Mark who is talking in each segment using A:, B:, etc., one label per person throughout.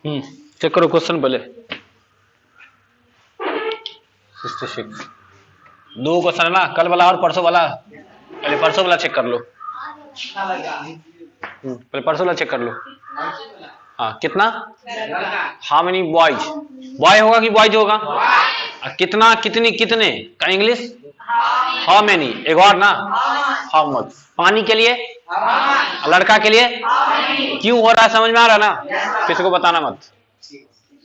A: Check करो question पहले। 66 दो क्वेश्चन है ना, कल वाला और परसों वाला। पहले परसों वाला चेक कर लो। पहले परसों वाला चेक कर लो। हाँ कितना, हाउ मेनी बॉयज, बॉय होगा कि बॉयज होगा? कितना, कितनी, कितने का इंग्लिश हाउ मेनी। एक और ना, हाउ मच। पानी के लिए, लड़का के लिए क्यों हो रहा है, समझ में आ रहा ना? किसी को बताना मत,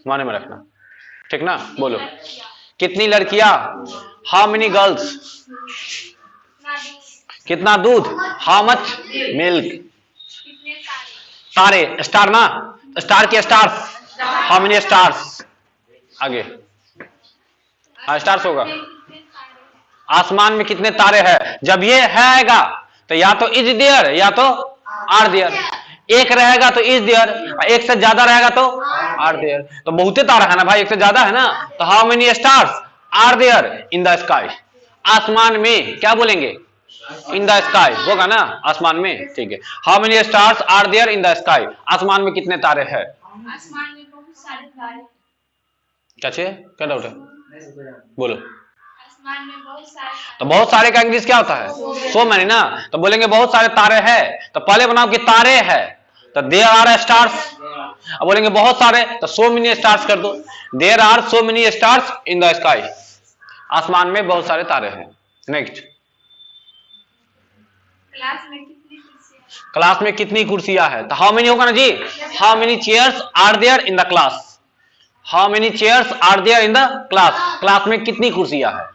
A: माने में रखना, ठीक ना? बोलो कितनी लड़कियां, हाउ मेनी गर्ल्स। कितना दूध, हाउ मच मिल्क। तारे, स्टार ना, स्टार के स्टार्स, हाउ मेनी स्टार्स। आगे हाँ स्टार्स होगा। आसमान में कितने तारे हैं, जब ये है आएगा तो या तो इज देयर या तो आर देयर। एक रहेगा तो इज देयर, एक से ज्यादा रहेगा तो आर देयर। तो बहुते तारा है ना भाई, एक से ज्यादा है ना, तो how many stars are there in the sky. आसमान में क्या बोलेंगे, इन द स्काई होगा ना, आसमान में, ठीक है। How many stars are there in the sky, आसमान में कितने तारे हैं?
B: आसमान में बहुत सारे तारे।
A: क्या चाहिए, क्या डाउट है, बोलो।
B: आसमान में बहुत सारे,
A: तो बहुत सारे का इंग्लिश क्या होता है, सो मैनी ना। तो बोलेंगे बहुत सारे तारे हैं, तो पहले बनाओ कि तारे है, तो देयर आर स्टार्स। अब बोलेंगे बहुत सारे, तो सो मेनी स्टार्स कर दो। There are so many stars in the sky, आसमान में बहुत सारे तारे हैं। नेक्स्ट, क्लास में कितनी कुर्सियां है, तो हाउ मेनी होगा ना जी। How many chairs are there in the class, how many chairs are there in the class, class में कितनी कुर्सियां है।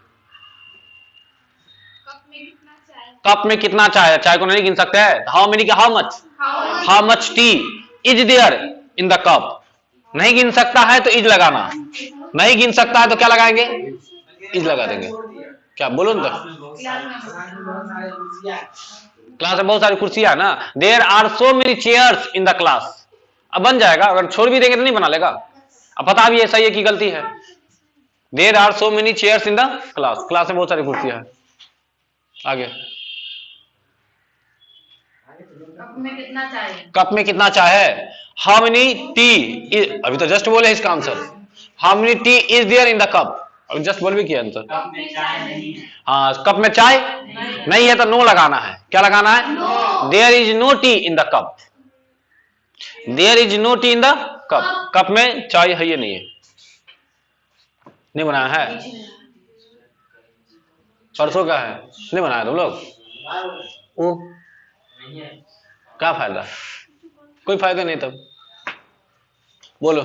A: कप में कितना चाय है, चाय को नहीं गिन सकते हैं। हाउ मेनी का how much tea is there in the cup. नहीं गिन सकता है तो इज लगाना, नहीं गिन सकता है तो क्या लगाएंगे, इज लगा देंगे। क्या बोलो ना, क्लास में बहुत सारी कुर्सियां ना, there are so many chairs in the class. अब बन जाएगा, अगर छोड़ भी देंगे तो नहीं बना लेगा। अब पता भी है सही है कि गलती है। There are so many chairs in the class, class में बहुत सारी कुर्सियां हैं। आगे, कप में कितना चाय है, हाउ मेनी टी, अभी तो जस्ट बोले इसका answer, how many tea is there in the cup. अभी जस्ट बोल भी किया आंसर। हाँ कप में चाय नहीं है तो नो लगाना है। क्या लगाना है, there is no tea in the cup, there is no tea in the cup. Cup में चाय है, ये नहीं है, नहीं बनाया है, परसों का है, नहीं बनाया तुम लोग। ओ क्या फायदा, कोई फायदा नहीं। तब बोलो,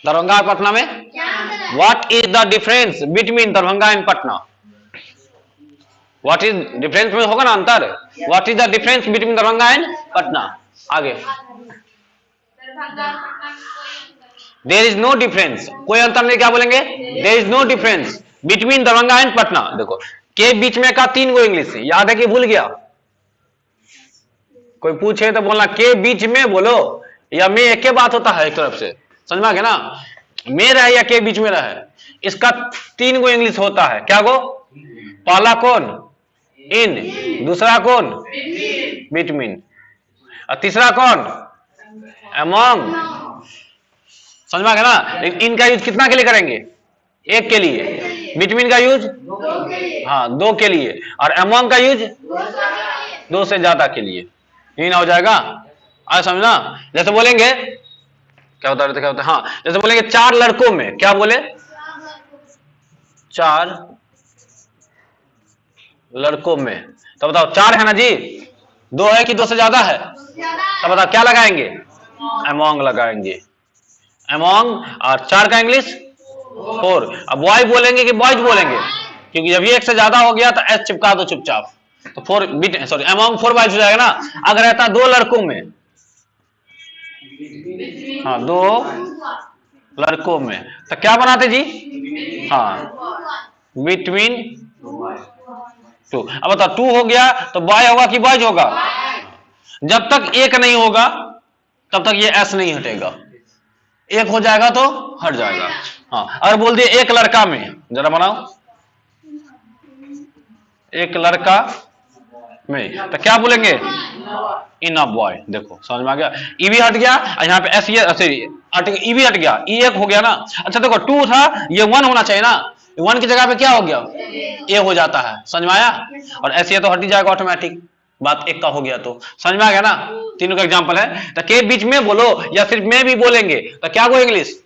A: दरभंगा और पटना में what is the difference between Darbhanga and Patna. What is difference में होगा ना अंतर, what is the difference between Darbhanga and Patna. आगे, देयर इज नो डिफरेंस, कोई अंतर नहीं। क्या बोलेंगे, there is no difference between Darbhanga and Patna. देखो के बीच में का 3 गो इंग्लिश याद है कि भूल गया, कोई पूछे तो बोलना के बीच में बोलो, या में एक के बात होता है एक तरफ से, समझ में आ गया ना। में रहे या के बीच में रहे, इसका 3 गो इंग्लिश होता है। क्या गो, पहला कौन, इन, दूसरा कौन, बिटवीन, और तीसरा कौन, अमंग। समझ में आ गया ना। इनका यूज कितना के लिए करेंगे, एक के लिए। बिटवीन का यूज हाँ 2 के लिए, और अमंग का यूज 2 से ज्यादा के लिए। यही ना हो जाएगा, आज समझना। जैसे बोलेंगे, क्या होता है, क्या होता है, हाँ जैसे बोलेंगे 4 लड़कों में, क्या बोले, 4 लड़कों में। तो बताओ 4 है ना जी, 2 है कि 2 से ज्यादा है, तो बताओ क्या लगाएंगे, अमंग लगाएंगे, अमंग। और 4 का इंग्लिश 4। अब बॉय बोलेंगे कि बॉयज बोलेंगे, क्योंकि जब ये 1 से ज्यादा हो गया तो एस चिपका दो चुपचाप, तो 4 बिट सॉरी अमंग 4 बॉयज हो जाएगा ना। अगर रहता 2 लड़कों में, हाँ 2 लड़कों में, तो क्या बनाते जी, हाँ बिटवीन 2। अब बताओ 2 हो गया तो बॉय होगा कि बॉयज होगा, जब तक 1 नहीं होगा तब तक ये एस नहीं हटेगा, 1 हो जाएगा तो हट जाएगा। हाँ अगर बोल दिए 1 लड़का में, जरा बनाओ, 1 लड़का में, तो क्या बोलेंगे? इन अ बॉय। देखो समझ में आ गया, ई भी हट गया और यहाँ पे एस ई भी हट गया, ई एक हो गया ना। अच्छा देखो 2 था, ये 1 होना चाहिए ना, 1 की जगह पे क्या हो गया? ए हो जाता है। समझ में आया? और ऐसे तो हट ही जाएगा ऑटोमेटिक, बात एक का हो गया। तो समझ में आ गया ना? तीनों का एग्जांपल है। तो के बीच में बोलो या सिर्फ में भी बोलेंगे तो क्या को इंग्लिश?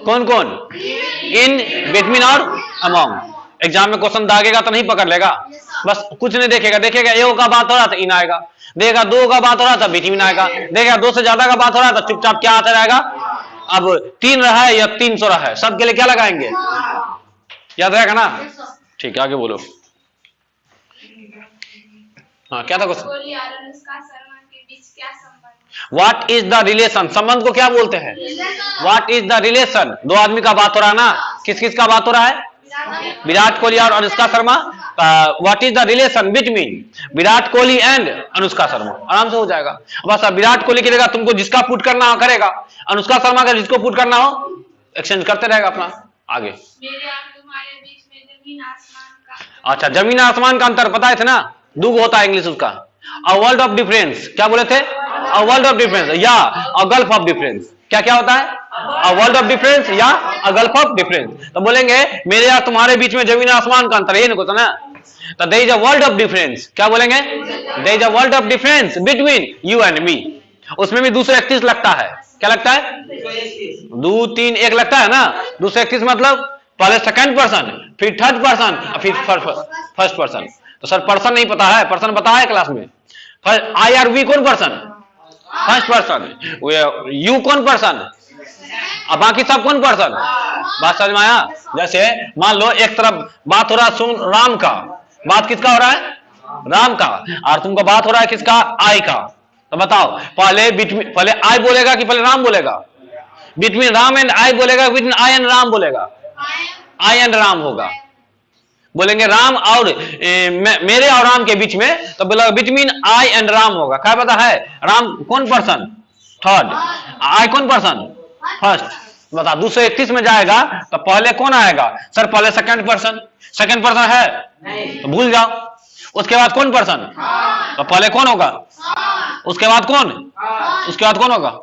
A: कौन कौन? इन, बिटवीन और अमंग। एग्जाम में क्वेश्चन दागेगा तो नहीं पकड़ लेगा, बस कुछ नहीं देखेगा, देखेगा ए का बात हो रहा था इन आएगा, देखेगा 2 का बात हो रहा था बिटवीन आएगा, देखेगा 2 से ज्यादा का बात हो रहा था चुपचाप क्या आता रहेगा? अब 3 रहा है या 300 रहा है, सबके लिए क्या लगाएंगे? याद रहेगा ना? ठीक है, आगे बोलो। हाँ, क्या था question? What is the relation? संबंध को क्या बोलते हैं? What is the relation? 2 आदमी का बात हो रहा है ना, किस किस का बात हो रहा है? विराट कोहली और Anushka Sharma. What is the relation between Virat Kohli and Anushka Sharma? आराम से हो जाएगा। बस अब विराट कोहली की जगह तुमको जिसका पुट करना हो करेगा, अनुष्का शर्मा का जिसको पुट करना हो एक्सचेंज करते रहेगा अपना। आगे
B: मेरे और तुम्हारे बीच में जमीन आसमान का।
A: अच्छा, जमीन आसमान का अंतर पता है थे ना? 2 होता है इंग्लिश उसका। अ वर्ल्ड ऑफ डिफरेंस, क्या बोले थे? अ वर्ल्ड ऑफ डिफरेंस या अ गल्फ ऑफ डिफरेंस। क्या क्या होता है? अ वर्ल्ड ऑफ डिफरेंस या अ गल्फ ऑफ डिफरेंस। तो बोलेंगे मेरे या तुम्हारे बीच में जमीन आसमान का अंतर, ये नहीं होता ना। तो there is a world of difference, क्या बोलेंगे? There is a world of difference between you and me. उसमें भी 231 लगता है, क्या लगता है? 2 3 1 लगता है ना। 231 मतलब पहले सेकंड पर्सन, फिर थर्ड पर्सन, फिर फर्स्ट पर्सन। तो सर पर्सन नहीं पता है, पर्सन पता है क्लास में? आई आर वी कौन पर्सन? First person. यू कौन पर्सन? अब बाकी सब कौन पर्सन? बात समझ में आया? जैसे मान लो एक तरफ बात हो रहा है सुन राम का, बात किसका हो रहा है? राम का। और तुमको बात हो रहा है किसका? आई का। तो बताओ पहले आई बोलेगा कि पहले राम बोलेगा? बिटवीन राम एंड आई बोलेगा, बिटवीन आई एंड राम बोलेगा? आई एंड राम होगा। बोलेंगे राम और मेरे और राम के बीच में, तो बोलेगा बिटवीन आई एंड राम होगा। क्या पता है? राम कौन पर्सन? थर्ड। आई कौन पर्सन? फर्स्ट। बता 231 में जाएगा तो पहले कौन आएगा? सर पहले सेकंड पर्सन। सेकंड पर्सन है तो भूल जाओ। उसके बाद कौन पर्सन? तो पहले कौन होगा? उसके बाद कौन? उसके बाद कौन होगा?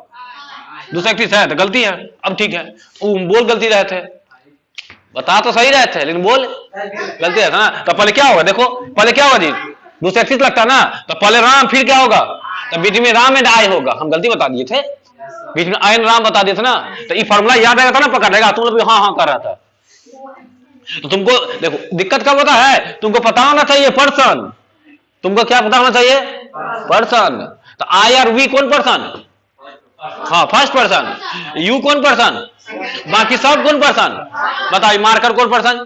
A: 231 है तो गलती है। अब ठीक है, बोल गलती रहे थे, बता तो सही रहे थे लेकिन बोल गलती रहता ना। तो पहले क्या होगा? देखो पहले क्या होगा जी? 231 लगता ना, तो पहले राम फिर क्या होगा? तो बीच में राम एंड आई होगा। हम गलती बता दिए थे, बीच में आई एंड राम बता दिए थे ना। तो ये फॉर्मूला याद रहेगा था ना, पकड़ रहेगा। तुम लोग हाँ हाँ कर रहा था। तो तुमको देखो दिक्कत कब होता है? तुमको पता होना चाहिए पर्सन। तुमको क्या पता होना चाहिए? पर्सन। तो आई और वी कौन पर्सन? हाँ फर्स्ट पर्सन। यू कौन पर्सन? बाकी सब कौन पर्सन? बताओ मार्कर कौन पर्सन?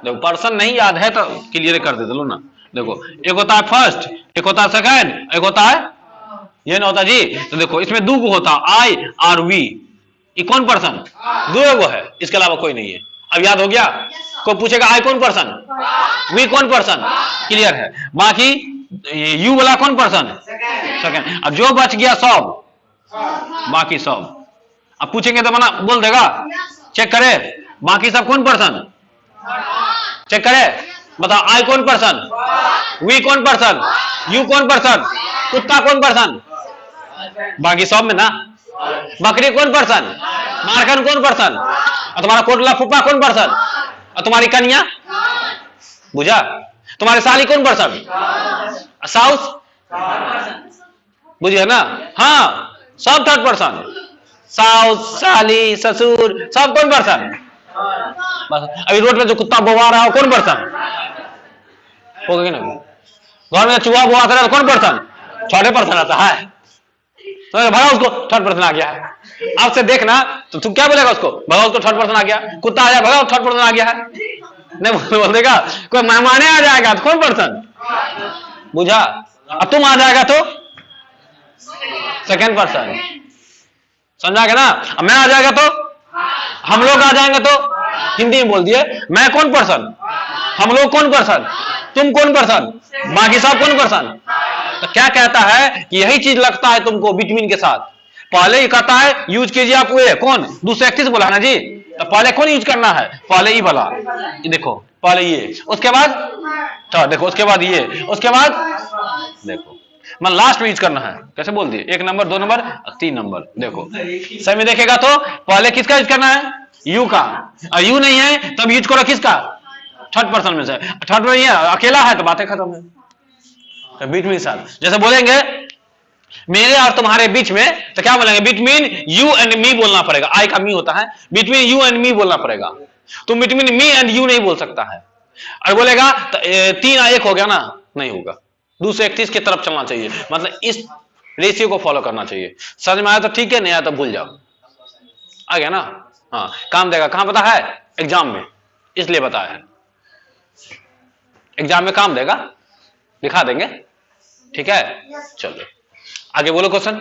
A: देखो पर्सन नहीं याद है तो क्लियर कर दे लो ना। देखो एक होता है फर्स्ट, एक होता है सेकंड, एक होता है ये ना होता जी। तो देखो इसमें 2 होता आई और वी। ये कौन पर्सन? 2 है, इसके अलावा कोई नहीं है। अब याद हो गया? कोई पूछेगा आई कौन पर्सन, वी कौन पर्सन, क्लियर है। बाकी यू वाला कौन पर्सन? सेकंड। अब जो बच गया सब, बाकी सब। अब पूछेंगे तो मना बोल देगा। चेक करे बाकी सब कौन पर्सन? चेक करे बताओ आई कौन पर्सन, वी कौन पर्सन, यू कौन पर्सन, कुत्ता कौन पर्सन? बाकी सब में ना। बकरी कौन पर्सन, मारकन कौन पर्सन, और तुम्हारा कोटला फुप्पा कौन पर्सन, और तुम्हारी कन्या बुझा, तुम्हारे साली कौन पर्सन, साउस बुझे ना। हाँ सब थर्ड पर्सन, साउस साली ससुर सब कौन पर्सन। बस अभी रोड पे जो कुत्ता बोवा रहा हो कौन पर्सन होगा कि नहीं। घर में चूहा बोवा रहा कौन पर्सन, छोटे पर्सन आता है। तो भगा उसको, थर्ड पर्सन आ गया है। अब से देखना तो तू क्या बोलेगा उसको, भगा उसको थर्ड पर्सन आ गया। कुत्ता आ जाए भगा थर्ड पर्सन आ गया है। नहीं बोल देगा कोई मेहमान आ जाएगा तो कौन पर्सन बुझा, अब तुम आ जाएगा तो सेकेंड पर्सन, समझा गया ना। अब मैं आ जाएगा तो, हम लोग आ जाएंगे तो, हिंदी में बोल दिए मैं कौन पर्सन, हम लोग कौन पर्सन, तुम कौन पर्सन, बाकी सब कौन पर्सन। तो क्या कहता है कि यही चीज लगता है तुमको बिटवीन के साथ। पहले ही कहता है यूज कीजिए आप वे कौन 231 बोला ना जी, तो पहले कौन यूज करना है? पहले ई वाला, ये देखो पहले ये, उसके बाद तो देखो उसके बाद ये, उसके बाद देखो मतलब लास्ट में यूज करना है। कैसे बोल दिए? 1 नंबर 2 नंबर 3 नंबर। देखो सही में देखेगा तो पहले किसका यूज करना है? यू का। और यू नहीं है तब यूज करो किसका? थर्ड पर्सन में से। थर्ड में ये अकेला है तो बातें खत्म है। तो बीच में साथ जैसे बोलेंगे मेरे और तुम्हारे बीच में, तो क्या बोलेंगे? बिटवीन यू एंड मी बोलना पड़ेगा। आई का मी होता है, बिटवीन यू एंड मी बोलना पड़ेगा। तुम बिटवीन मी एंड यू नहीं बोल सकता है। और बोलेगा तो 3 और 1 हो गया ना, नहीं होगा। 2 से 31 की तरफ चलना चाहिए, मतलब इस रेशियो को फॉलो करना चाहिए। समझ में आया तो ठीक है, नहीं आया तो भूल जाओ। आ गया ना? हाँ, काम देगा। कहां पता है? एग्जाम में, इसलिए बताया है। एग्जाम में काम देगा, दिखा देंगे। ठीक है, चलो आगे बोलो। क्वेश्चन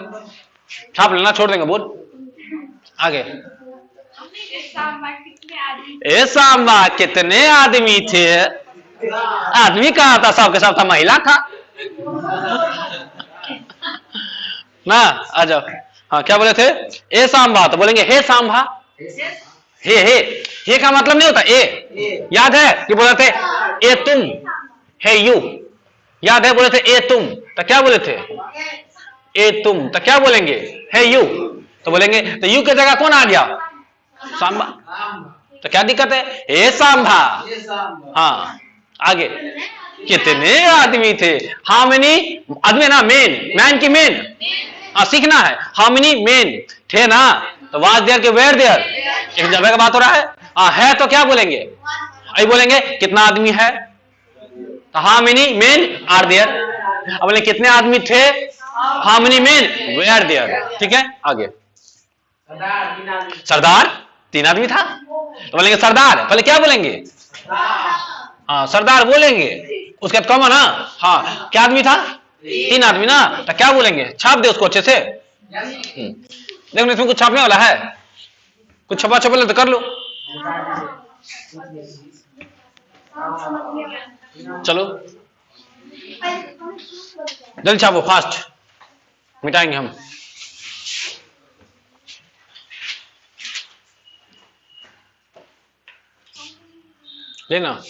A: छाप लेना, छोड़ देंगे। बोल आगे। ए सांबा कितने आदमी थे? आदमी कहा था? सबके सब था, महिला था ना। आ जाओ। हाँ, क्या बोले थे? ए सांबा, तो बोलेंगे हे सांबा। हे का मतलब नहीं होता ए, याद है कि बोले थे ए तुम, हे यू, याद है? बोले थे ए तुम, तो क्या बोले थे? ए तुम, तो क्या बोलेंगे? हे यू। तो बोलेंगे तो यू की जगह कौन आ गया? सांबा। तो क्या दिक्कत है? ए सांबा। हाँ, आगे। कितने आदमी थे? हाउ मेनी आदमी ना, मेन, मैन की मेन। सीखना है। हाउ मेनी मेन थे ना, तो वाज देयर के वेयर देयर, एक जगह का बात हो रहा है। है तो क्या बोलेंगे? अभी बोलेंगे कितना आदमी है, तो how many men are there. अब बोले कितने आदमी थे, how many men were there. ठीक है, आगे। सरदार 3 आदमी था, तो बोलेंगे सरदार। पहले क्या बोलेंगे? हाँ, सरदार बोलेंगे। उसके बाद कॉमन। हाँ, क्या आदमी था? 3 आदमी ना, तो क्या बोलेंगे? छाप दे उसको अच्छे से। देखो इसमें कुछ छापने वाला है, कुछ छपा छपा ले तो कर लो। चलो जल्दी छापो, फास्ट मिटाएंगे हम। लेना,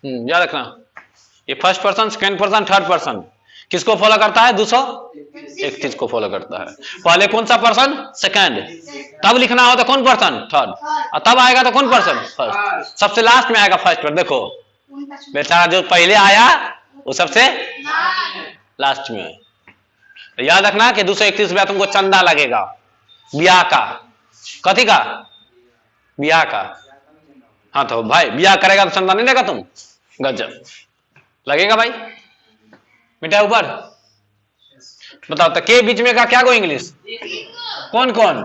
A: याद रखना, ये first person, second person, third person किसको फॉलो करता है? 231 को फॉलो करता है। पहले कौन सा पर्सन? सेकंड। तब लिखना हो तो कौन पर्सन? थर्ड। और तब आएगा तो कौन पर्सन? फर्स्ट। सबसे लास्ट में आएगा फर्स्ट पर। देखो बेचारा जो पहले आया वो सबसे लास्ट में। तो याद रखना कि 231 रुपया तुमको चंदा लगेगा ब्याह का। कथी का? ब्याह का। हाँ, तो भाई ब्याह करेगा तो चंदा नहीं देगा तुम? गजब लगेगा भाई। बेटा ऊपर बताओ तो के बीच में का क्या को इंग्लिश? कौन कौन?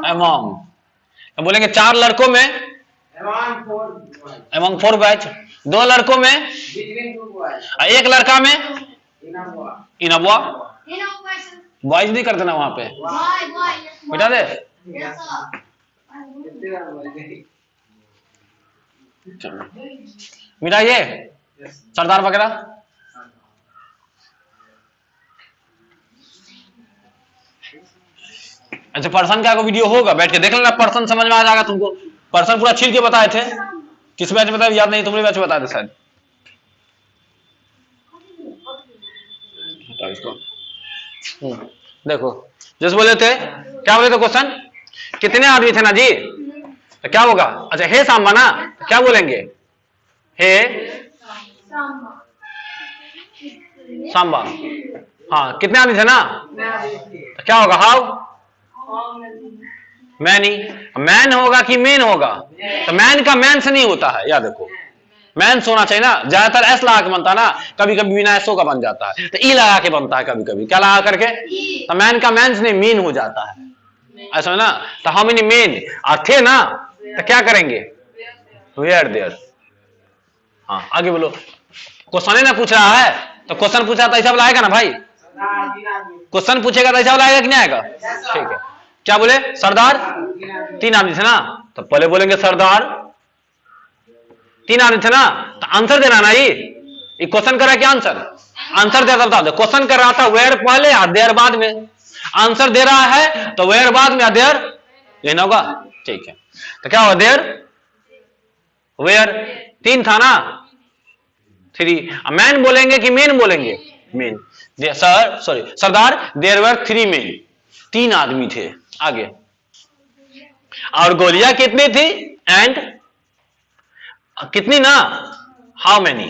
A: अमंग। बोलेंगे 4 लड़कों में, अमंग 4 बॉयज। 2 लड़कों में, 1 लड़का में, इन अ बॉयज नहीं कर देना वहां पे, बेटा दे। मिटाइए सरदार वगैरह। अच्छा, पर्सन का वीडियो होगा, बैठ के देख लेना, पर्सन समझ में आ जाएगा तुमको। पर्सन पूरा छील के बताए थे। किस बैच में बताया याद नहीं, तुमने बैच बताए थे शायद। इसको देखो, जैसे बोले थे, क्या बोले थे क्वेश्चन? कितने आदमी थे ना जी, तो क्या होगा? अच्छा, हे सांबा ना, तो क्या बोलेंगे? हे सांबा। हाँ, कितने आदमी थे ना, तो क्या होगा? How many. मैन होगा कि मेन होगा? तो मैन का मैन से नहीं होता है, याद देखो। मैन होना चाहिए ना, ज्यादातर एस लगा के बनता है ना, कभी कभी बिना एसओ का बन जाता है, तो ई लगा के बनता है कभी कभी। क्या लगा करके? तो मैन का मैन से नहीं, मीन हो जाता है, ऐसा है ना। तो हाउ मेनी मेन थे ना, तो क्या करेंगे? Were there. हाँ, आगे बोलो। क्वेश्चन ना पूछ रहा है, तो क्वेश्चन पूछा तो ऐसा लाएगा ना भाई। क्वेश्चन पूछेगा तो ऐसा लाएगा कि नहीं आएगा? ठीक है। क्या बोले? सरदार 3 आदमी थे ना, तो पहले बोलेंगे सरदार 3 आदमी थे ना, तो आंसर देना ना। ये क्वेश्चन कर रहा है क्या? आंसर दे रहा था। क्वेश्चन कर रहा था वेयर पहले या देयर बाद में। आंसर दे रहा है तो वेयर बाद में या देयर लेना होगा, ठीक है। तो क्या होगा, देयर वेयर, 3 था ना, 3। मैन बोलेंगे कि मेन बोलेंगे, मेन। सर सॉरी सरदार, देयर वेयर 3 मेन, 3 आदमी थे। आगे, और गोलियां कितनी थी, एंड कितनी ना, हाउ मेनी,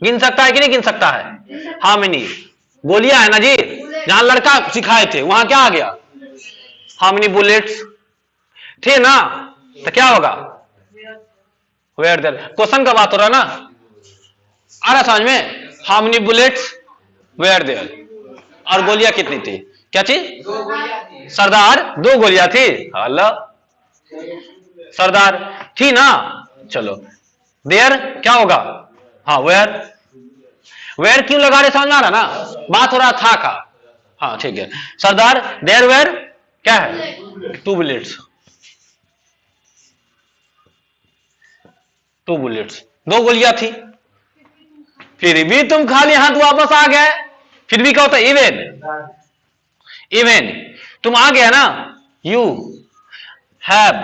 A: गिन सकता है कि नहीं गिन सकता है, हाउ मेनी गोलियां है ना जी, जहां लड़का सिखाए थे वहां क्या आ गया, हाउ मेनी बुलेट्स थे ना, तो क्या होगा, वेयर देयर। क्वेश्चन का बात हो रहा है ना, आ रहा समझ में, how many bullets were there, और गोलियां कितनी थी, क्या चीज, सरदार 2 गोलियां थी, अल्लाह सरदार थी ना, चलो देयर क्या होगा, हाँ वेयर, वेयर क्यों लगा रहे, समझ में आ रहा ना, बात हो रहा था का, हाँ ठीक है। सरदार देयर वेयर क्या है, 2 बुलेट्स, 2 बुलेट्स, 2 गोलियां थी, फिर भी तुम खाली हाथ वापस आ गए, फिर भी क्या होता है, इवन, इवन तुम आ गया ना, यू हैव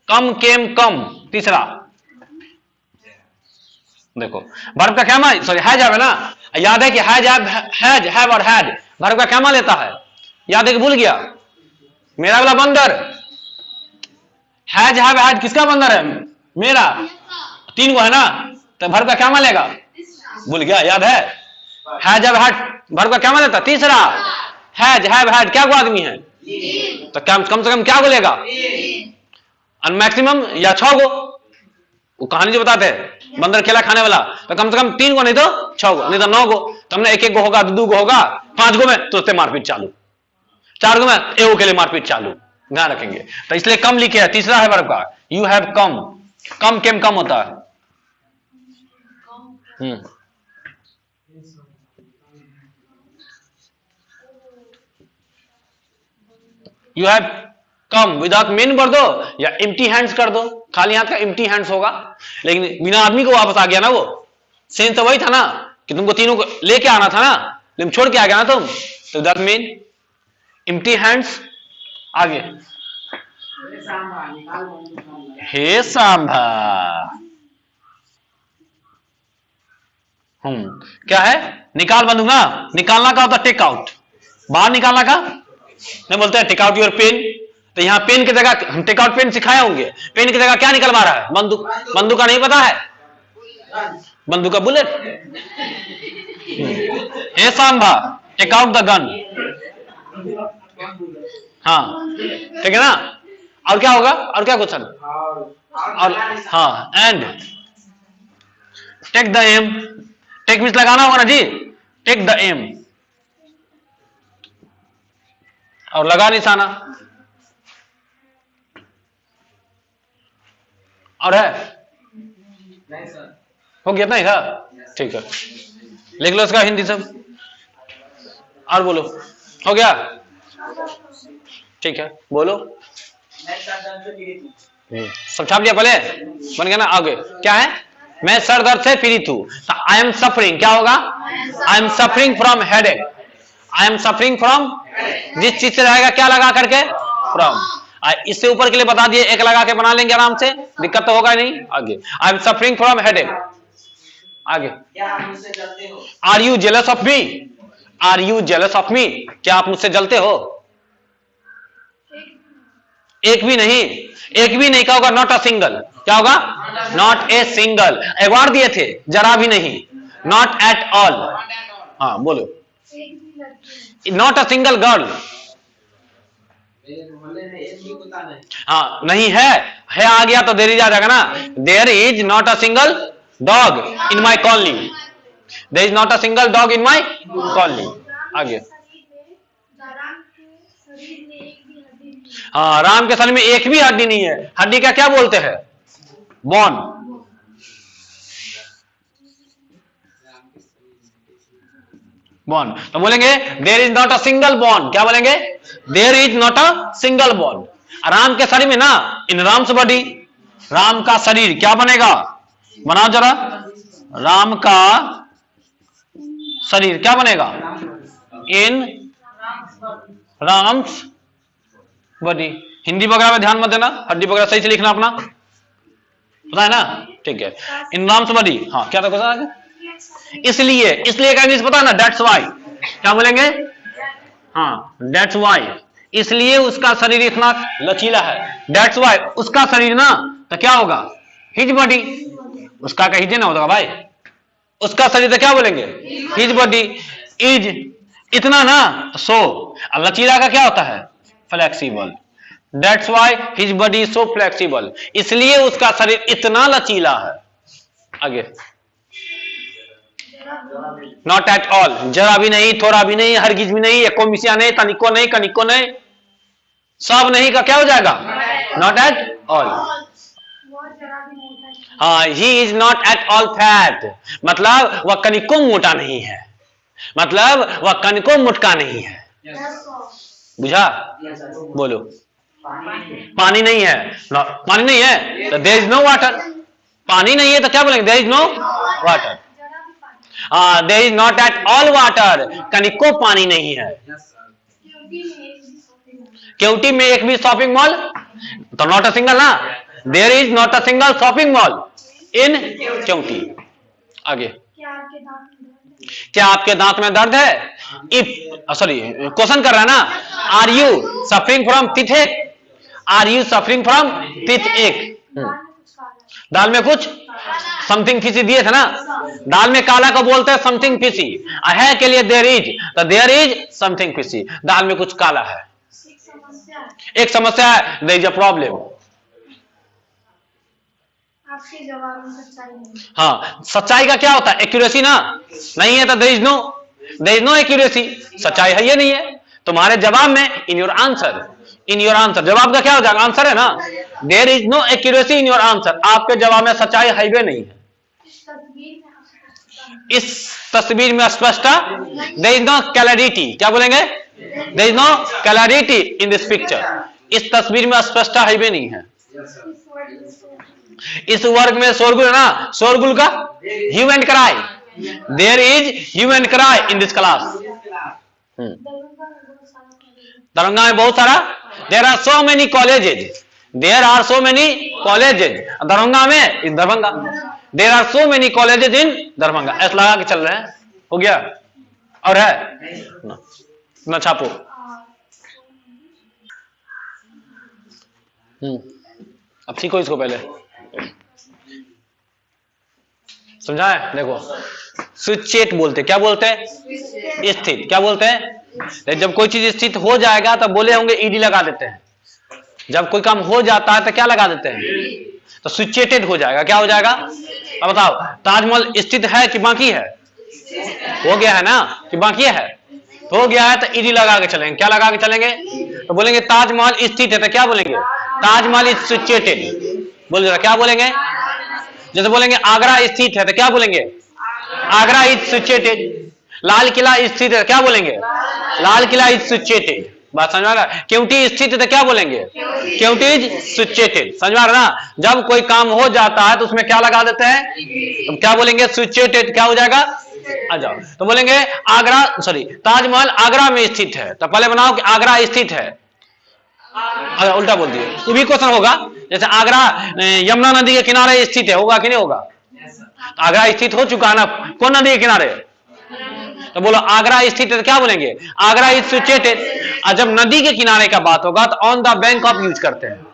A: कम, केम कम, तीसरा देखो वर्ब का क्या मान, सॉरी हैज है ना, याद है कि हैज हैव और हैड वर्ब का क्या मान लेता है, याद है कि भूल गया, मेरा वाला बंदर, हैज हैव हैड किसका बंदर है, मेरा, 3 को है ना, तो वर्ब का क्या मान लेगा, भूल गया, याद है, हैज हैव हैड वर्ब का क्या मान लेता, तीसरा, हैज हैव हैड क्या को आदमी है, तो कम से कम क्या बोलेगा, और मैक्सिमम या 6 गो, वो कहानी जो बताते हैं बंदर केला खाने वाला, तो कम से कम 3 गो नहीं तो 6 गो, नहीं तो 9 गो, तो हमने 1 गो होगा, 2 गो होगा, 5 गो में तो उससे मारपीट चालू, 4 गो में एगो के लिए मारपीट चालू, ध्यान रखेंगे। तो इसलिए कम लिखे है, तीसरा है वर्ब का, यू हैव कम, कम केम कम होता है, you have come without main कर दो या एम्प्टी हैंड्स कर दो, खाली हाथ का एम्प्टी हैंड्स होगा, लेकिन बिना आदमी को वापस आ गया ना, वो सेंस तो वही था ना कि तुमको तीनों को लेके आना था ना, लेकिन छोड़ के आ गया ना तुम, तो विदाउट मेन एम्प्टी हैंड्स। आगे, हे सांभा, क्या है, निकाल बंदूक ना, निकालना का होता टेक आउट, बाहर निकालना का नहीं बोलते हैं, टेक आउट योर पेन, तो यहां पेन की जगह हम टेक आउट पेन सिखाए होंगे, पेन की जगह क्या निकलवा रहा है, बंदूक, बंदूक का नहीं पता है, बंदूक का bullet, hey Sambha take out the gun, हाँ ठीक है ना, और क्या होगा, और क्या क्वेश्चन, और हाँ and take the aim, take means लगाना होगा ना जी, टेक द एम, और लगा निशाना, और है नहीं सर, हो गया नहीं था, ठीक है, लिख लो इसका हिंदी सब, और बोलो, हो गया, ठीक है बोलो, सब छाप लिया पहले, बन गया ना। आगे क्या है, मैं सर दर्द से पीड़ित हूं, आई एम सफरिंग, क्या होगा, आई am suffering from headache, I am suffering from, जिस चीज से रहेगा क्या लगा करके, फ्रॉम, इससे ऊपर के लिए बता दिए, एक लगा के बना लेंगे आराम से, दिक्कत तो होगा नहीं। आगे, I am suffering from headache, आगे, are you jealous of me, are you jealous of me, क्या आप मुझसे जलते हो, एक भी नहीं, एक भी नहीं, क्या होगा, नॉट अ सिंगल, क्या होगा, नॉट ए सिंगल, अवार्ड दिए थे, जरा भी नहीं, नॉट एट ऑल, हाँ बोलो, नॉट अ सिंगल गर्ल, हाँ नहीं है आ गया तो देर ही जा जाएगा ना, there is not a single dog in my colony, there is not a single dog in my colony. आगे, हाँ राम के शरीर में एक भी हड्डी नहीं है, हड्डी का क्या बोलते हैं, बोन, बोन, तो बोलेंगे there is not a single bone, क्या बोलेंगे, there is not a single bone. Ram के शरीर में ना, इन राम्स बॉडी, राम का शरीर क्या बनेगा, बनाओ जरा, राम का शरीर क्या बनेगा, इन राम्स बॉडी, हिंदी वगैरह में ध्यान मत देना, हड्डी वगैरह सही से लिखना अपना, पता है ना? ठीक है, इन नाम्स बडी, हाँ क्या था क्वेश्चन? इसलिए, इसलिए का इंग्लिश पता है ना? दैट्स वाई, क्या बोलेंगे? हाँ, दैट्स वाई, इसलिए उसका शरीर इतना लचीला है। दैट्स वाई, उसका शरीर ना, तो क्या होगा? हिज बॉडी, उसका का हिज ना होगा भाई, उसका शरीर तो क्या बोलेंगे? हिज बॉडी इज, इतना ना, सो, लचीला का क्या होता है? Flexible. That's why his body so flexible, इसलिए उसका शरीर इतना लचीला है। आगे, नॉट एट ऑल, जरा भी नहीं, थोड़ा भी नहीं, हरगिज भी नहीं, एकोमिसिया नहीं, तनिको नहीं, कनिको नहीं, सब नहीं का क्या हो जाएगा? Not at all. हाँ, he is not at all fat, मतलब वह कनिको मोटा नहीं है, मतलब वह कनिको मुटका नहीं है। बुझा? बोलो। पानी नहीं है, पानी नहीं है तो देयर इज नो वाटर, पानी नहीं है तो क्या बोलेंगे? There is no water. There is not at all water, कनिको पानी नहीं है। केवटी में एक भी शॉपिंग मॉल, तो नॉट अ सिंगल ना, there is not a single shopping mall in Keoti. आगे, क्या आपके दांत में दर्द है? इफ, सॉरी क्वेश्चन कर रहा है ना, are you suffering from teeth ache, are you suffering from teeth ache. दाल में कुछ समथिंग फिशी दिए थे ना, दाल में काला को बोलते हैं समथिंग फिशी, है के लिए देयर इज, तो देयर इज समथिंग फिशी, दाल में कुछ काला है, एक समस्या है, देयर इज अ प्रॉब्लम।
B: आपके जवाब में सच्चाई नहीं।
A: हाँ, सच्चाई का क्या होता है? एक्यूरेसी ना, नहीं है तो देयर इज नो एक्यूरेसी, सच्चाई है ये नहीं है तुम्हारे जवाब में। In your answer, in your answer, जवाब का क्या हो जाएगा? आंसर है ना, there is no accuracy in your answer, आपके जवाब में सच्चाई है भी नहीं है। इस तस्वीर में स्पष्टता, देयर इज नो क्लैरिटी, क्या बोलेंगे? There is no clarity in this picture, इस तस्वीर में स्पष्टता है भी नहीं है। इस वर्ग में शोरगुल है ना, शोरगुल का hue and cry, there is hue and cry in this class. Darbhanga में बहुत सारा, there are so many colleges, there are so many colleges, Darbhanga में, in Darbhanga, there are so many colleges in Darbhanga, ऐसा लगा के चल रहे हैं। हो गया? और है ना, छापो। अब सीखो इसको, पहले समझाए? देखो, सिचुएट बोलते, क्या बोलते हैं? स्थित, क्या बोलते हैं? जब कोई चीज स्थित हो जाएगा तो बोले होंगे ईडी लगा देते हैं, जब कोई काम हो जाता है तो क्या लगा देते हैं? तो सिचुएटेड हो जाएगा, क्या हो जाएगा? अब बताओ, ताजमहल स्थित है कि बाकी है? हो गया है ना, कि बाकी है? हो गया है तो ईडी लगा के चलेंगे, क्या लगा के चलेंगे? तो बोलेंगे ताजमहल स्थित है, तो क्या बोलेंगे? Taj Mahal is situated. बोल जरा, क्या बोलेंगे? जैसे बोलेंगे आगरा स्थित है, तो क्या बोलेंगे? Agra is situated. लाल किला स्थित है, क्या बोलेंगे? Lal Qila is situated. बात समझ में आ रहा है? केवटी स्थित है तो क्या बोलेंगे? Keoti is situated. समझ में आ रहा ना? जब कोई काम हो जाता है तो उसमें क्या लगा देते हैं? तो क्या बोलेंगे? सिचुएटेड, क्या हो जाएगा? आ जाओ, तो बोलेंगे आगरा, सॉरी, ताजमहल आगरा में स्थित है, तो पहले बनाओ कि आगरा स्थित है। अगर उल्टा बोल दिए तो भी क्वेश्चन होगा, जैसे आगरा यमुना नदी के किनारे स्थित है, होगा कि नहीं होगा? तो आगरा स्थित हो चुका है ना, कौन नदी के किनारे? तो बोलो आगरा स्थित है, तो क्या बोलेंगे? Agra is situated. और जब नदी के किनारे का बात होगा तो on the bank of use करते हैं।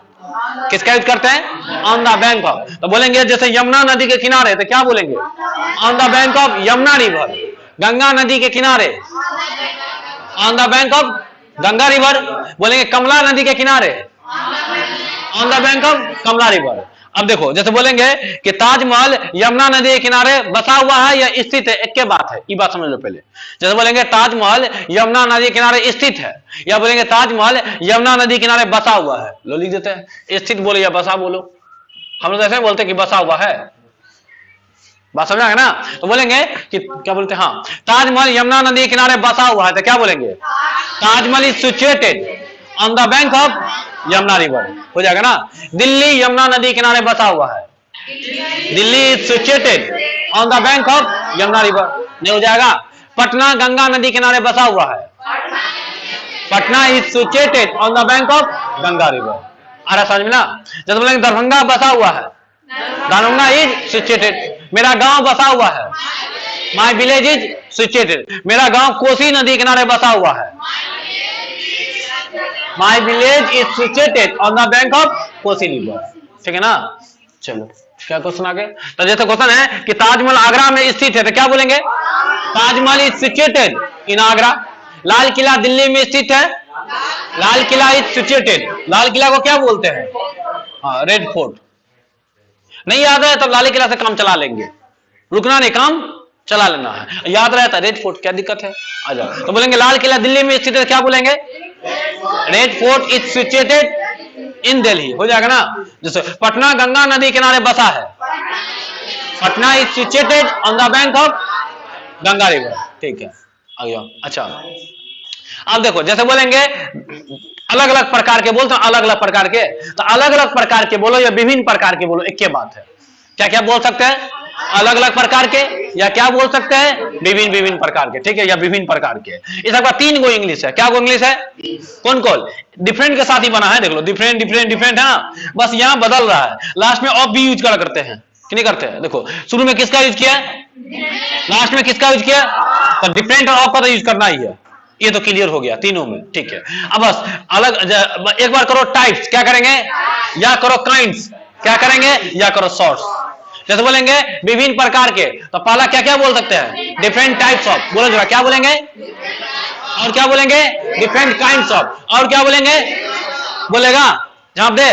A: किसका यूज करते हैं? On the bank of. तो बोलेंगे जैसे यमुना नदी के किनारे, तो क्या बोलेंगे? On the bank of Yamuna river. Ganga नदी के किनारे, on the bank of Ganga river. बोलेंगे कमला नदी के किनारे, on the bank of Kamla river. अब देखो, जैसे बोलेंगे कि ताजमहल यमुना नदी के किनारे बसा हुआ है या स्थित है, एक के बात है, ये बात समझ लो पहले। जैसे बोलेंगे ताजमहल यमुना नदी के किनारे स्थित है, या बोलेंगे ताजमहल यमुना नदी के किनारे बसा हुआ है, लो लिख देते हैं। स्थित बोलो या बसा बोलो, हम लोग ऐसे बोलते हैं कि बसा हुआ है। बात समझ आ गया ना? तो बोलेंगे कि क्या बोलते हैं, हाँ, ताजमहल यमुना नदी के किनारे बसा हुआ है, तो क्या बोलेंगे? Taj Mahal is situated on the bank of Yamuna river. हो जाएगा ना? दिल्ली यमुना नदी किनारे बसा हुआ है, Delhi is situated on the bank of Yamuna river. नहीं हो जाएगा? पटना गंगा नदी किनारे बसा हुआ है, Patna is situated on the bank of Ganga river. आ रहा समझ में ना? जैसे बोलेंगे दरभंगा बसा हुआ है, दरभंगा इज सिचुएटेड। मेरा गांव बसा हुआ है, माई विलेज इज सिचुएटेड। मेरा गांव कोसी नदी किनारे बसा हुआ है, my village is situated on the bank of Kosi river. ठीक है ना? चलो क्या क्वेश्चन आगे? तो जैसे क्वेश्चन है कि ताजमहल आगरा में स्थित है, तो क्या बोलेंगे? Taj Mahal is situated in Agra. Lal Qila Delhi में स्थित है, लाल किला इज सिचुएटेड। लाल किला को क्या बोलते हैं? हाँ, रेड फोर्ट। नहीं याद है तब लाल किला से काम चला लेंगे, रुकना नहीं, काम चला लेना है। याद रहता रेड फोर्ट, क्या दिक्कत है? आ जाओ। तो बोलेंगे लाल किला दिल्ली में स्थित है, क्या बोलेंगे? रेड फोर्ट इज सिचुएटेड इन दिल्ली। हो जाएगा ना? जैसे पटना गंगा नदी किनारे बसा है, Patna is situated on the bank of Ganga river. ठीक है, आ गया। अच्छा, अब देखो जैसे बोलेंगे अलग अलग प्रकार के बोलते हैं, अलग अलग प्रकार के, तो अलग अलग प्रकार के बोलो या विभिन्न प्रकार के बोलो, एक के बात है। क्या क्या बोल सकते हैं? अलग अलग प्रकार के, या क्या बोल सकते हैं? विभिन्न विभिन्न प्रकार के। ठीक है, या विभिन्न प्रकार के। इस बार 3 गो इंग्लिश है। क्या गो इंग्लिश है? कौन कौन? डिफरेंट के साथ ही बना है, देख लो, डिफरेंट डिफरेंट डिफरेंट है ना, बस यहां बदल रहा है। लास्ट में ऑफ भी यूज करा करते हैं कि नहीं करते हैं? देखो शुरू में किसका यूज किया, लास्ट में किसका यूज किया, तो डिफरेंट और ऑफ का तो यूज करना ही है। ये तो क्लियर हो गया तीनों में। ठीक है, अब बस अलग एक बार करो टाइप्स, क्या करेंगे? या करो काइंड्स, क्या करेंगे? या करो सॉर्ट्स। जैसे बोलेंगे विभिन्न प्रकार के, तो पहला क्या क्या बोल सकते हैं? Different types of. बोलो जरा, क्या बोलेंगे? और क्या बोलेंगे? Different kinds of. और क्या बोलेंगे? बोलेगा जवाब दे,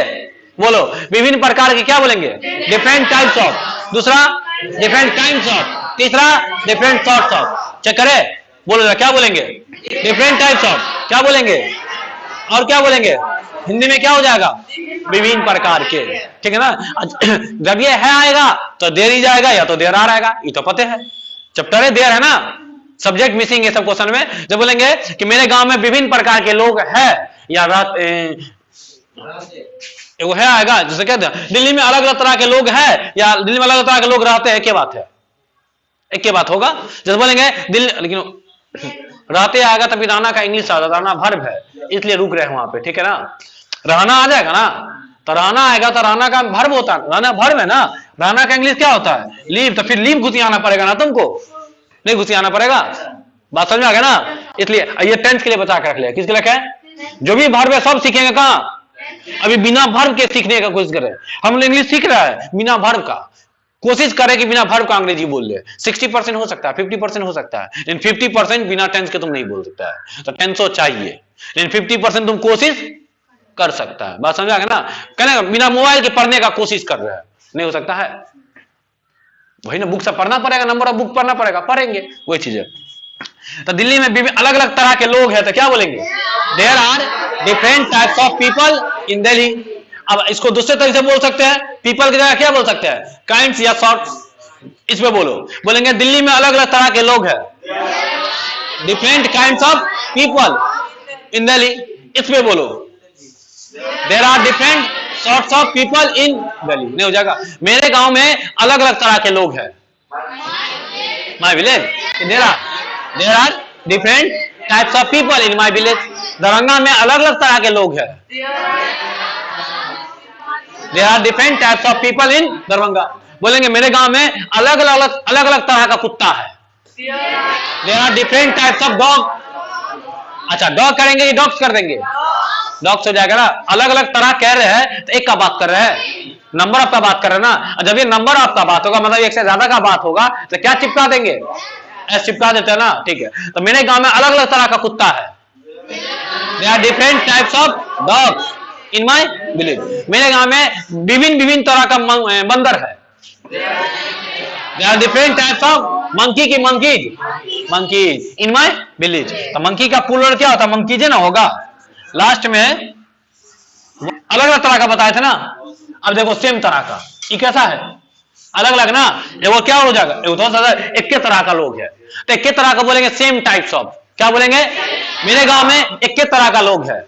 A: बोलो। विभिन्न प्रकार के क्या बोलेंगे? Different types of. दूसरा डिफरेंट काइंड्स ऑफ। तीसरा डिफरेंट सॉर्ट्स ऑफ। चेक करे, बोलो जरा, क्या बोलेंगे? Different types of. क्या बोलेंगे? और क्या बोलेंगे? हिंदी में क्या हो जाएगा? विभिन्न प्रकार के। ठीक है ना? जब ये है आएगा तो देर ही जाएगा, या तो देर आ रहेगा, ये तो पता है। चैप्टर है देर है ना, सब्जेक्ट मिसिंग है सब क्वेश्चन में। जब बोलेंगे कि मेरे गांव में विभिन्न प्रकार के लोग हैं, या रात वो है आएगा, जैसे कहते हैं दिल्ली में अलग अलग तरह के लोग हैं, या दिल्ली में अलग अलग तरह के लोग रहते हैं, क्या बात है? एक के बात होगा। जैसे बोलेंगे दिल्ली, लेकिन रहते आएगा तभी रहना का इंग्लिश आ जाता, रहना वर्ब है, इसलिए रुक रहे हैं वहां पे। ठीक है ना? रहना आ जाएगा ना, तो रहना आएगा तो रहना का वर्ब होता है, रहना वर्ब है ना। रहना का इंग्लिश क्या होता है? लीव। तो फिर लीव घुसियाना पड़ेगा ना तुमको, नहीं घुसियाना पड़ेगा। बात समझ में आ गया ना? इसलिए ये टेंस के लिए बचा के रख लिया। किसके लिए है? जो भी वर्ब है सब सीखेंगे कहाँ? अभी बिना वर्ब के सीखने का कोशिश करें। हम लोग इंग्लिश सीख रहा है बिना वर्ब का, कोशिश करें कि बिना वर्ब का अंग्रेजी बोल ले। 60% हो सकता है, 50% हो सकता है, लेकिन 50% बिना टेंस के तुम नहीं बोल सकता है। तो टेंस हो चाहिए, लेकिन 50% तुम कोशिश कर सकता है। बात समझा ना? कहना बिना मोबाइल के पढ़ने का कोशिश कर रहे हैं, नहीं हो सकता है। वही ना, बुक से पढ़ना पड़ेगा, नंबर ऑफ बुक पढ़ना पड़ेगा, पढ़ेंगे वही चीज है। तो दिल्ली में अलग अलग तरह के लोग हैं, तो क्या बोलेंगे? There are different types of people in Delhi. अब इसको दूसरे तरीके से बोल सकते हैं, पीपल की जगह क्या बोल सकते हैं? काइंड्स या सॉर्ट्स। इसमें बोलो, बोलेंगे दिल्ली में अलग अलग तरह के लोग हैं, different kinds of people in Delhi. इसमें बोलो there are different sorts of people in Delhi. नहीं हो जाएगा? मेरे गांव में अलग अलग तरह के लोग हैं, my village there are different types of people in my village. Darbhanga में अलग अलग तरह के लोग हैं, there are different types of people in Darbhanga. बोलेंगे मेरे गांव में अलग अलग तरह का कुत्ता है, there are different types of dog. अच्छा, डॉग करेंगे कि डॉग्स कर देंगे? डॉग्स हो जाएगा ना। अलग अलग तरह कह रहे हैं तो एक का बात कर रहे हैं, नंबर ऑफ का बात कर रहे हैं ना। जब ये नंबर ऑफ का बात होगा, मतलब एक से ज्यादा का बात होगा, तो क्या चिपका देंगे? एस चिपका देते हैं ना। ठीक है, तो मेरे गांव में अलग अलग तरह का कुत्ता है, there are different types of dogs in my village. मेरे गांव में विभिन्न विभिन्न तरह का बंदर है, there are different types of monkey की मंकीज इन माय विलेज। तो मंकी का प्लूरल क्या होता है? मंकीज ना होगा। लास्ट में अलग अलग तरह का बताए थे ना। अब देखो सेम तरह का, ये कैसा है? अलग अलग ना। वो क्या हो जाएगा? एक के तरह का लोग है, तो एक के तरह का बोलेंगे सेम टाइप्स ऑफ। क्या बोलेंगे? मेरे गांव में एक के तरह का लोग है,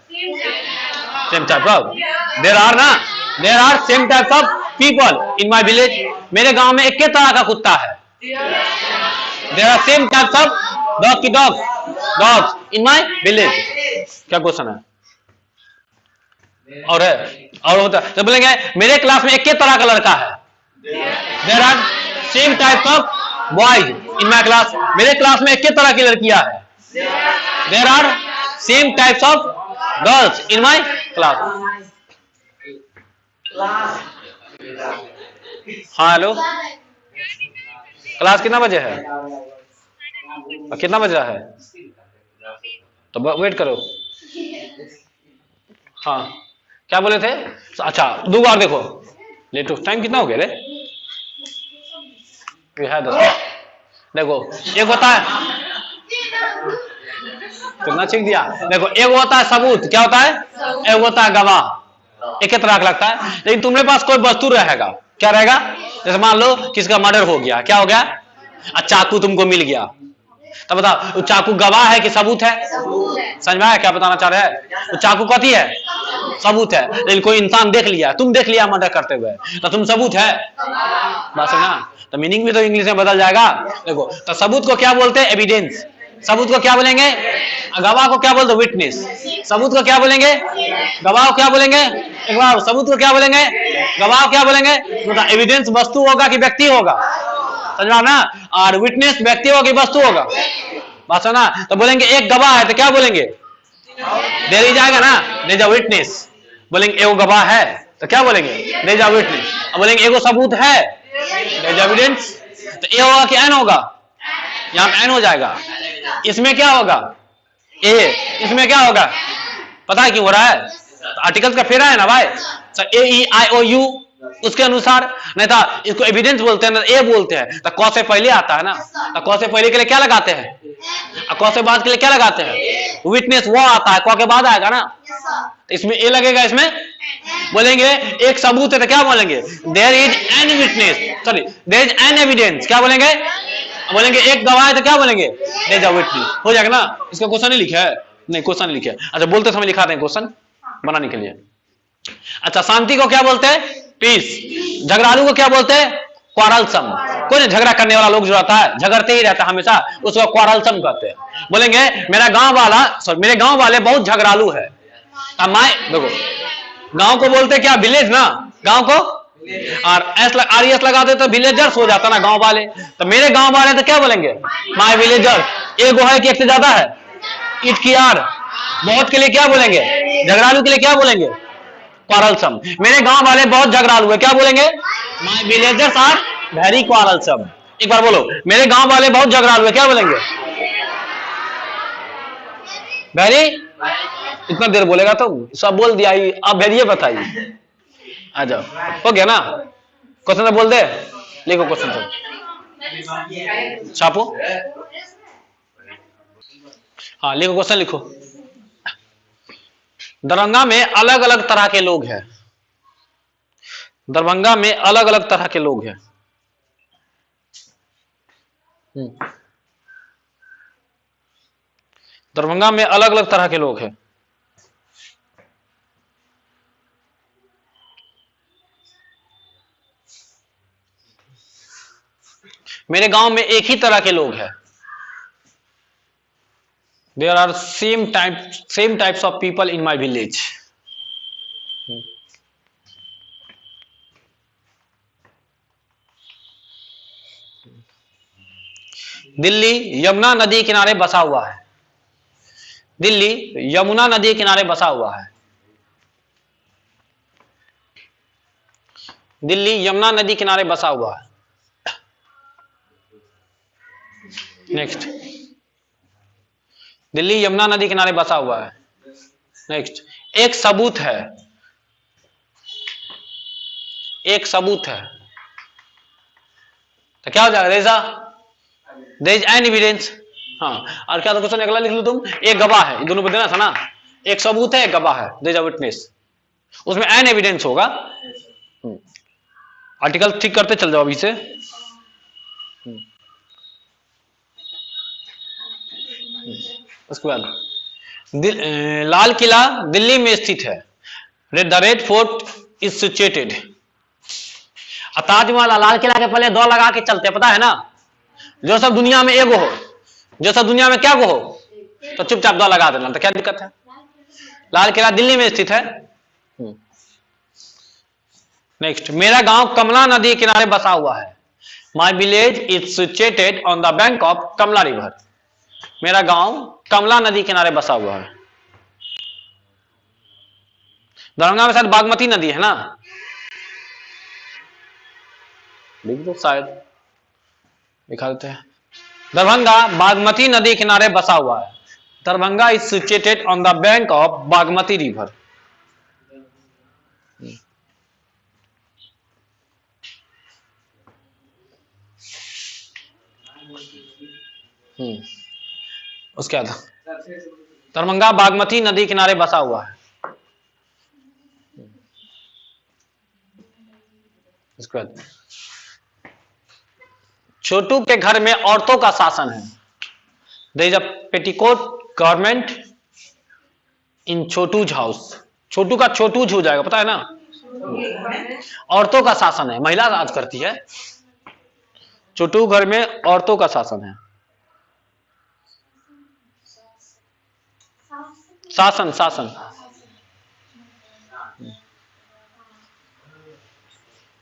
A: same type of. There are ना, there are same types of people in my village. मेरे गांव में एक के तरह का कुत्ता है, there are same types of dog की डॉग्स इन माय विलेज। क्या क्वेश्चन है? और है और होता है तो बोलेंगे मेरे क्लास में एक के तरह का लड़का है। There are same types of boys in my class. मेरे क्लास में एक के तरह की लड़कियां हैं। There are same types of girls in my class. हाँ हेलो, क्लास कितना बजे है? कितना बज रहा है? तो वेट करो। हाँ क्या बोले थे? अच्छा दो बार देखो लेटो। टाइम कितना हो गया रे? ये है 10। देखो एक होता है कितना चेक दिया। देखो एक होता है सबूत, क्या होता है? एक होता है गवाह। एक ही तरह का लगता है, लेकिन तुम्हारे पास कोई वस्तु रहेगा। क्या रहेगा? जैसे मान लो किसका मर्डर हो गया, क्या हो गया? चाकू तुमको मिल गया, तब बताओ चाकू गवाह है कि सबूत है? समझ में आया क्या बताना चाह रहे हैं? तो चाकू कथी है? सबूत है। लेकिन कोई इंसान देख लिया, तुम देख लिया मर्डर करते हुए, तो तुम सबूत है। बस है ना? तो मीनिंग भी तो इंग्लिश में बदल जाएगा। देखो तो सबूत को क्या बोलते हैं? एविडेंस। सबूत को क्या बोलेंगे? गवाह को क्या बोलते? विटनेस। सबूत को क्या बोलेंगे? गवाह को क्या बोलेंगे? एक बार सबूत को क्या बोलेंगे? गवाह को क्या बोलेंगे? मतलब एविडेंस वस्तु होगा कि व्यक्ति होगा? समझा ना? और विटनेस व्यक्ति होगा कि वस्तु होगा? बात ना? तो बोलेंगे एक गवाह है तो क्या बोलेंगे? देयर इज आएगा ना, देयर इज अ विटनेस। बोलेंगे एगो गवाह है तो क्या बोलेंगे? There is a witness. बोलेंगे एगो सबूत है, देयर इज एविडेंस। तो ए होगा कि एन होगा? यहां पे एन हो जाएगा। इसमें क्या होगा? ए। इसमें क्या होगा? पता है क्यों हो रहा है? तो आर्टिकल्स का फेरा है ना भाई। ए ई आई ओ यू उसके अनुसार, नहीं था इसको एविडेंस बोलते हैं ना, ए बोलते हैं। तो कौ से पहले आता है ना, तो कौ से पहले के लिए क्या लगाते हैं? और कौ से बाद के लिए क्या लगाते हैं? विटनेस वो आता है, कौ के बाद आएगा ना। तो इसमें ए लगेगा, इसमें बोलेंगे एक सबूत है तो क्या बोलेंगे? There is an witness, sorry there is an evidence. क्या बोलेंगे? बोलेंगे एक गवाह है तो क्या बोलेंगे? There is a witness. हो जाएगा ना? इसका क्वेश्चन नहीं लिखा है? नहीं क्वेश्चन नहीं लिखा है। अच्छा बोलते समय लिखा दें क्वेश्चन बनाने के लिए। अच्छा शांति को क्या बोलते हैं? पीस। झगड़ालू को क्या बोलते हैं? क्वारलसम। कोई झगड़ा करने वाला लोग जो रहता है, झगड़ते ही रहता है हमेशा, उसको क्वारलसम कहते हैं। बोलेंगे मेरा गांव वाला, सॉरी मेरे गांव वाले बहुत झगड़ालू है। अब मैं देखो गांव को बोलते क्या? विलेज ना, गांव को और एस लगा दे तो विलेजर्स हो जाता ना, गांव वाले। तो मेरे गांव वाले तो क्या बोलेंगे? My villager. एगो है कि एक से ज्यादा है? इट की आर। बहुत के लिए क्या बोलेंगे? झगड़ालू के लिए क्या बोलेंगे? क्वारलसम। मेरे गांव वाले बहुत झगड़ालू है, क्या बोलेंगे? My villagers are very quarrelsome. एक बार बोलो मेरे गांव वाले बहुत झगड़ालू है, क्या बोलेंगे? वेरी। इतना देर बोलेगा तो सब बोल दिया। अब वेरिए बताइए, आ जाओ। हो गया ना? क्वेश्चन तो बोल दे, लिखो क्वेश्चन सब, छापो। हाँ लिखो क्वेश्चन लिखो। दरभंगा में अलग अलग तरह के लोग हैं। दरभंगा में अलग अलग तरह के लोग हैं। दरभंगा में अलग अलग तरह के लोग हैं। मेरे गांव में एक ही तरह के लोग हैं। There are same types of people in my village. Delhi Yamuna नदी किनारे बसा हुआ है। दिल्ली यमुना नदी किनारे बसा हुआ है। दिल्ली यमुना नदी किनारे बसा हुआ है। नेक्स्ट, दिल्ली यमुना नदी किनारे बसा हुआ है। नेक्स्ट, एक सबूत है। एक सबूत है तो क्या हो जाएगा? There is an evidence. हाँ और क्या तो क्वेश्चन अगला लिख लो तुम। एक गवाह है, दोनों पे देना था ना। एक सबूत है, एक गवाह है, देयर इज अ विटनेस। उसमें एन एविडेंस होगा। आर्टिकल ठीक करते चल जाओ अभी से। उसके बाद लाल किला दिल्ली में स्थित है। The red fort is situated. Taj Mahal Lal Qila के पहले दौड़ लगा के चलते, पता है ना? जो सब दुनिया में एगो हो, जो सब दुनिया में क्या गो हो, तो चुपचाप दौड़ लगा देना, तो क्या दिक्कत है? लाल किला दिल्ली में स्थित है। नेक्स्ट, मेरा गांव कमला नदी के किनारे बसा हुआ है। My village is situated on the bank of Kamla river. मेरा गांव कमला नदी के किनारे बसा हुआ है। दरभंगा में शायद बागमती नदी है ना, लिख दो, शायद दिखा देते हैं। दरभंगा बागमती नदी के किनारे बसा हुआ है। Darbhanga is situated on the bank of Bagmati river. उसके बाद दरभंगा बागमती नदी किनारे बसा हुआ है। इसके बाद छोटू के घर में औरतों का शासन है। There is a petticoat government in Chhotu's house. Chhotu का छोटूज हो जाएगा, पता है ना। औरतों का शासन है, महिला राज करती है। छोटू घर में औरतों का शासन है। शासन शासन।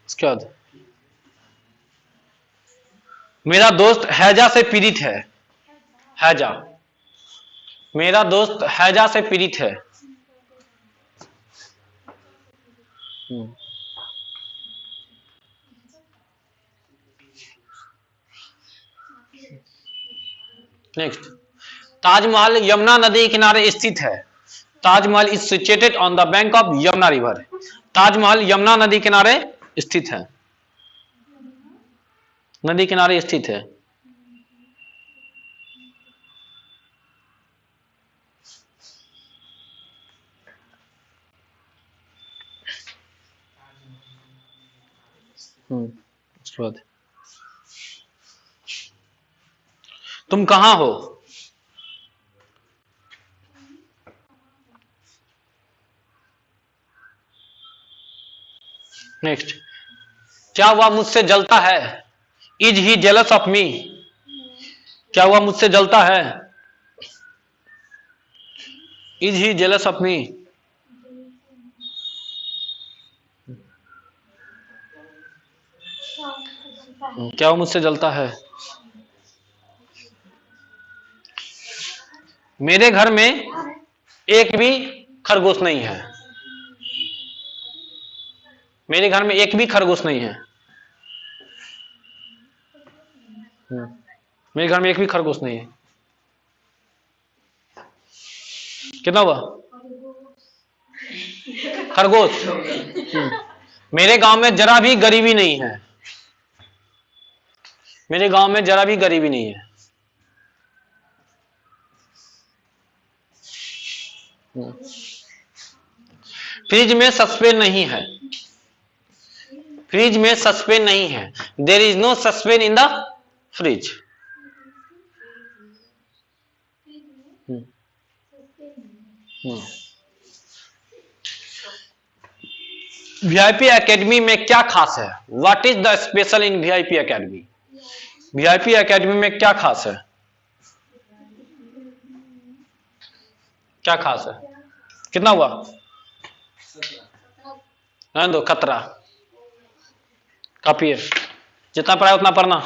A: इसके बाद मेरा दोस्त हैजा से पीड़ित है। हैजा, मेरा दोस्त हैजा से पीड़ित है। नेक्स्ट, ताजमहल यमुना नदी के किनारे स्थित है। Taj Mahal is situated on the bank of Yamuna river. Taj Mahal Yamuna नदी किनारे स्थित है। नदी किनारे स्थित है। उसके बाद तुम कहां हो? नेक्स्ट, क्या वह मुझसे जलता है? Is he jealous of me? क्या वह मुझसे जलता है? Is he jealous of me? क्या वो मुझसे जलता है? मेरे घर में एक भी खरगोश नहीं है। मेरे घर में एक भी खरगोश नहीं है। मेरे घर में एक भी खरगोश नहीं है। कितना हुआ? खरगोश। मेरे गांव में जरा भी गरीबी नहीं है। मेरे गांव में जरा भी गरीबी नहीं है। फ्रिज में सस्पेन नहीं है। फ्रिज में सस्पेन नहीं है। There is no saucepan in the fridge. VIP academy में क्या खास है? What is the special in VIP academy? VIP academy में क्या खास है? क्या खास है? कितना हुआ? दो खतरा। काफी है, जितना पढ़ा उतना पढ़ना।